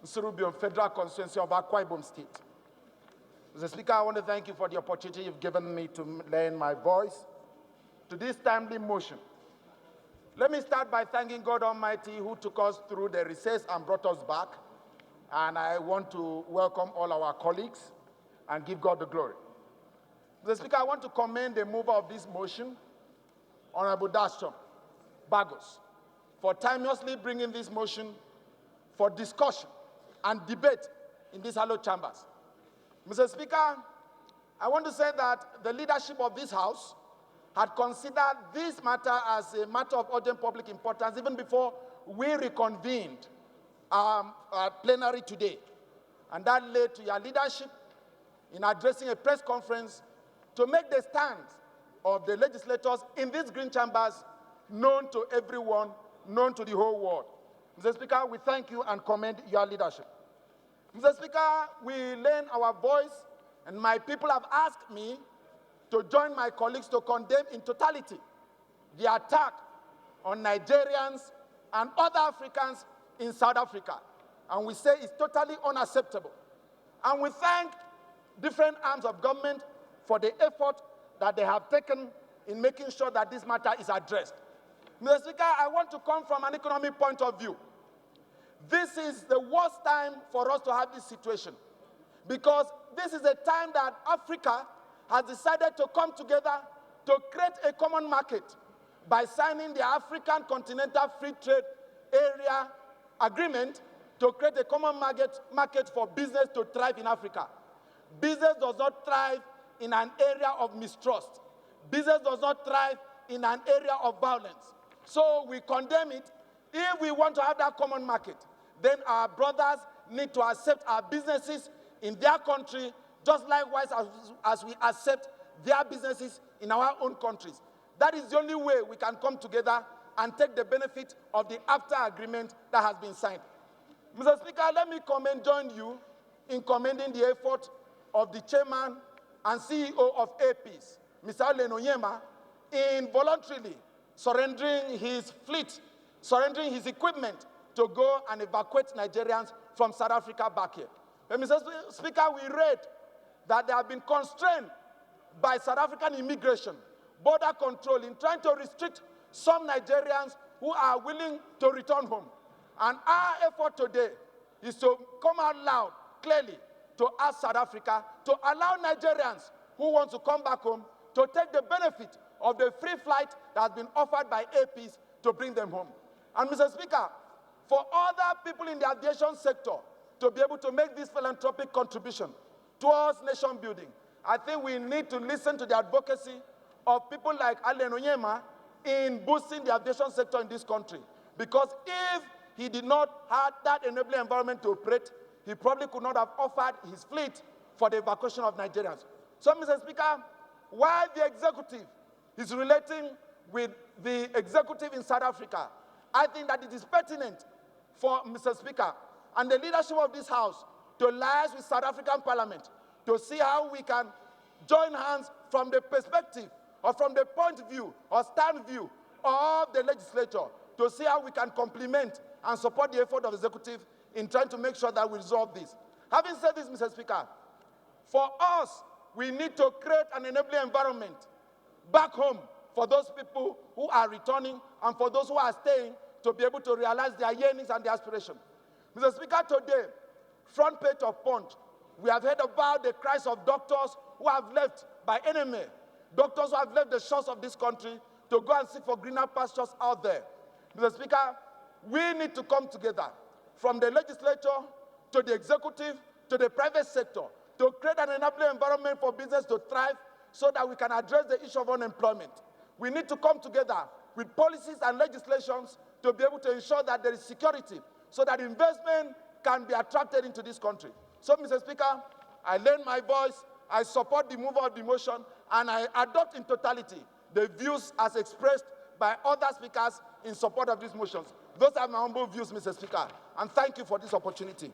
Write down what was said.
Nsurubium Federal Constituency of Akwa Ibom State. Mr. Speaker, I want to thank you for the opportunity you've given me to lend my voice to this timely motion. Let me start by thanking God Almighty who took us through the recess and brought us back. And I want to welcome all our colleagues and give God the glory. Mr. Speaker, I want to commend the mover of this motion, Honorable Dashton Bagos, for timelessly bringing this motion for discussion and debate in these hallowed chambers. Mr. Speaker, I want to say that the leadership of this House had considered this matter as a matter of urgent public importance even before we reconvened plenary today. And that led to your leadership in addressing a press conference to make the stance of the legislators in these green chambers known to everyone, known to the whole world. Mr. Speaker, we thank you and commend your leadership. Mr. Speaker, we lend our voice, and my people have asked me to join my colleagues to condemn in totality the attack on Nigerians and other Africans in South Africa. And we say it's totally unacceptable. And we thank different arms of government for the effort that they have taken in making sure that this matter is addressed. Mr. Speaker, I want to come from an economic point of view. This is the worst time for us to have this situation because this is a time that Africa has decided to come together to create a common market by signing the African Continental Free Trade Area Agreement to create a common market for business to thrive in Africa. Business does not thrive in an area of mistrust. Business does not thrive in an area of violence. So we condemn it. If we want to have that common market, then our brothers need to accept our businesses in their country just likewise as we accept their businesses in our own countries. That is the only way we can come together and take the benefit of the AFTA agreement that has been signed. Mr. Speaker, let me join you in commending the effort of the chairman and CEO of APs, Mr. Hon Onofiok, in voluntarily surrendering his fleet, surrendering his equipment to go and evacuate Nigerians from South Africa back here. But Mr. Speaker, we read that they have been constrained by South African immigration, border control, in trying to restrict some Nigerians who are willing to return home. And our effort today is to come out loud, clearly, to ask South Africa to allow Nigerians who want to come back home to take the benefit of the free flight that has been offered by APs to bring them home. And Mr. Speaker, for other people in the aviation sector to be able to make this philanthropic contribution towards nation building, I think we need to listen to the advocacy of people like Hon Onofiok in boosting the aviation sector in this country. Because if he did not have that enabling environment to operate, he probably could not have offered his fleet for the evacuation of Nigerians. So, Mr. Speaker, while the executive is relating with the executive in South Africa, I think that it is pertinent for Mr. Speaker and the leadership of this House to liaise with South African Parliament to see how we can join hands from the perspective or from the point of view or stand view of the legislature to see how we can complement and support the effort of the executive in trying to make sure that we resolve this. Having said this, Mr. Speaker, for us, we need to create an enabling environment back home for those people who are returning and for those who are staying to be able to realize their yearnings and their aspirations. Mr. Speaker, today, front page of Punch, we have heard about the cries of doctors who have left by enemy, doctors who have left the shores of this country to go and seek for greener pastures out there. Mr. Speaker, we need to come together from the legislature to the executive to the private sector to create an enabling environment for business to thrive so that we can address the issue of unemployment. We need to come together with policies and legislations to be able to ensure that there is security so that investment can be attracted into this country. So, Mr. Speaker, I lend my voice, I support the mover of the motion, and I adopt in totality the views as expressed by other speakers in support of these motions. Those are my humble views, Mr. Speaker, and thank you for this opportunity.